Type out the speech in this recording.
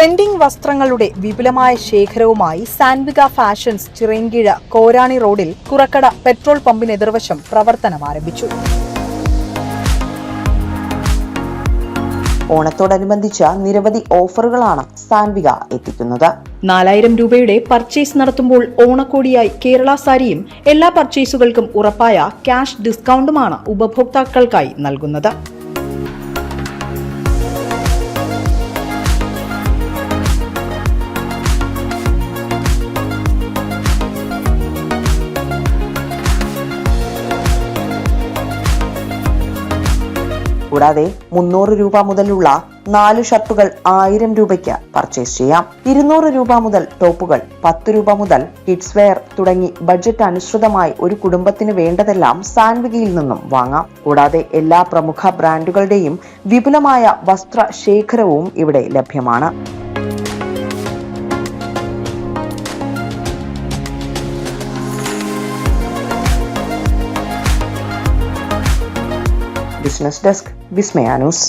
Trending വസ്ത്രങ്ങളുടെ വിപുലമായ ശേഖരവുമായി Sanvika fashions Chirayinkeezhu Korani റോഡിൽ കുറക്കട പെട്രോൾ പമ്പിന് എതിർവശം പ്രവർത്തനം ആരംഭിച്ചു. ഓണത്തോടനുബന്ധിച്ച് നിരവധി ഓഫറുകളാണ് സാൻവിക എത്തിക്കുന്നത്. 4000 രൂപയുടെ പർച്ചേസ് നടത്തുമ്പോൾ ഓണക്കോടിയായി കേരള സാരിയും എല്ലാ പർച്ചേസുകൾക്കും ഉറപ്പായ ക്യാഷ് ഡിസ്കൗണ്ടുമാണ് ഉപഭോക്താക്കൾക്കായി നൽകുന്നത്. കൂടാതെ 300 രൂപ മുതലുള്ള 4 ഷർട്ടുകൾ 1000 രൂപയ്ക്ക് പർച്ചേസ് ചെയ്യാം. 200 രൂപ മുതൽ ടോപ്പുകൾ, 10 രൂപ മുതൽ കിഡ്സ് വെയർ തുടങ്ങി ബഡ്ജറ്റ് അനുസൃതമായി ഒരു കുടുംബത്തിന് വേണ്ടതെല്ലാം സാൻവികയിൽ നിന്നും വാങ്ങാം. കൂടാതെ എല്ലാ പ്രമുഖ ബ്രാൻഡുകളുടെയും വിപുലമായ വസ്ത്ര ശേഖരവും ഇവിടെ ലഭ്യമാണ്. ബിസിനസ് ഡെസ്ക്, വിസ്മയ ന്യൂസ്.